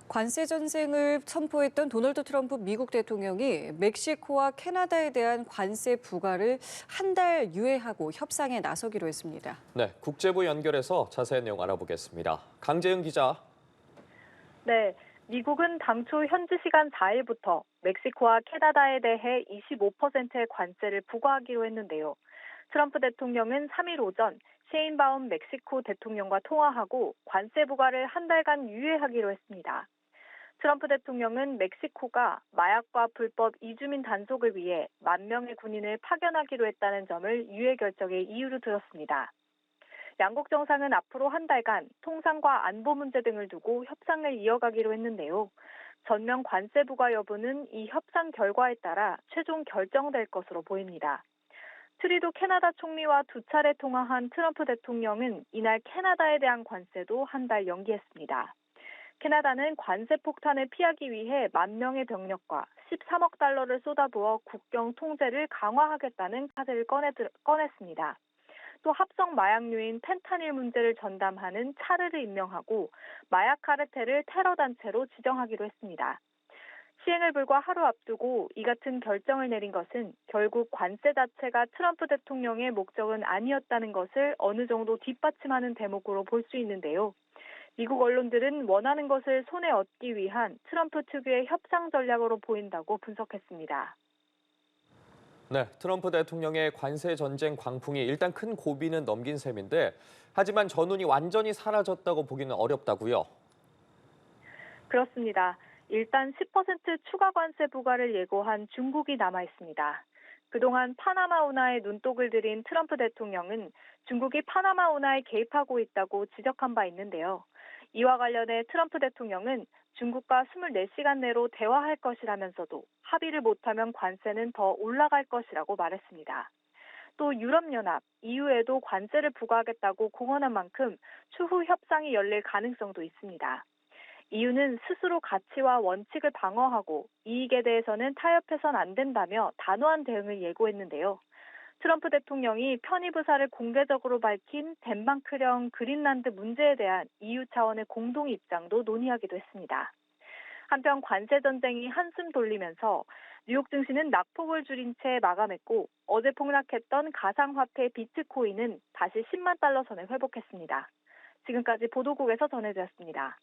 관세 전쟁을 선포했던 도널드 트럼프 미국 대통령이 멕시코와 캐나다에 대한 관세 부과를 한 달 유예하고 협상에 나서기로 했습니다. 네, 국제부 연결해서 자세한 내용 알아보겠습니다. 강재은 기자. 네, 미국은 당초 현지 시간 4일부터 멕시코와 캐나다에 대해 25%의 관세를 부과하기로 했는데요. 트럼프 대통령은 3일 오전 셰인바움 멕시코 대통령과 통화하고 관세 부과를 한 달간 유예하기로 했습니다. 트럼프 대통령은 멕시코가 마약과 불법 이주민 단속을 위해 10,000명의 군인을 파견하기로 했다는 점을 유예 결정의 이유로 들었습니다. 양국 정상은 앞으로 한 달간 통상과 안보 문제 등을 두고 협상을 이어가기로 했는데요. 전면 관세 부과 여부는 이 협상 결과에 따라 최종 결정될 것으로 보입니다. 트리도 캐나다 총리와 두 차례 통화한 트럼프 대통령은 이날 캐나다에 대한 관세도 한 달 연기했습니다. 캐나다는 관세 폭탄을 피하기 위해 10,000명의 병력과 13억 달러를 쏟아부어 국경 통제를 강화하겠다는 카드를 꺼냈습니다. 또 합성 마약류인 펜타닐 문제를 전담하는 차르를 임명하고 마약 카르텔을 테러 단체로 지정하기로 했습니다. 시행을 불과 하루 앞두고 이 같은 결정을 내린 것은 결국 관세 자체가 트럼프 대통령의 목적은 아니었다는 것을 어느 정도 뒷받침하는 대목으로 볼 수 있는데요. 미국 언론들은 원하는 것을 손에 얻기 위한 트럼프 특유의 협상 전략으로 보인다고 분석했습니다. 네, 트럼프 대통령의 관세 전쟁 광풍이 일단 큰 고비는 넘긴 셈인데, 하지만 전운이 완전히 사라졌다고 보기는 어렵다고요. 그렇습니다. 일단 10% 추가 관세 부과를 예고한 중국이 남아 있습니다. 그동안 파나마 운하에 눈독을 들인 트럼프 대통령은 중국이 파나마 운하에 개입하고 있다고 지적한 바 있는데요. 이와 관련해 트럼프 대통령은 중국과 24시간 내로 대화할 것이라면서도 합의를 못하면 관세는 더 올라갈 것이라고 말했습니다. 또 유럽연합, EU에도 관세를 부과하겠다고 공언한 만큼 추후 협상이 열릴 가능성도 있습니다. EU는 스스로 가치와 원칙을 방어하고 이익에 대해서는 타협해선 안 된다며 단호한 대응을 예고했는데요. 트럼프 대통령이 편입 의사를 공개적으로 밝힌 덴마크령 그린란드 문제에 대한 EU 차원의 공동 입장도 논의하기도 했습니다. 한편 관세 전쟁이 한숨 돌리면서 뉴욕 증시는 낙폭을 줄인 채 마감했고 어제 폭락했던 가상화폐 비트코인은 다시 10만 달러 선을 회복했습니다. 지금까지 보도국에서 전해드렸습니다.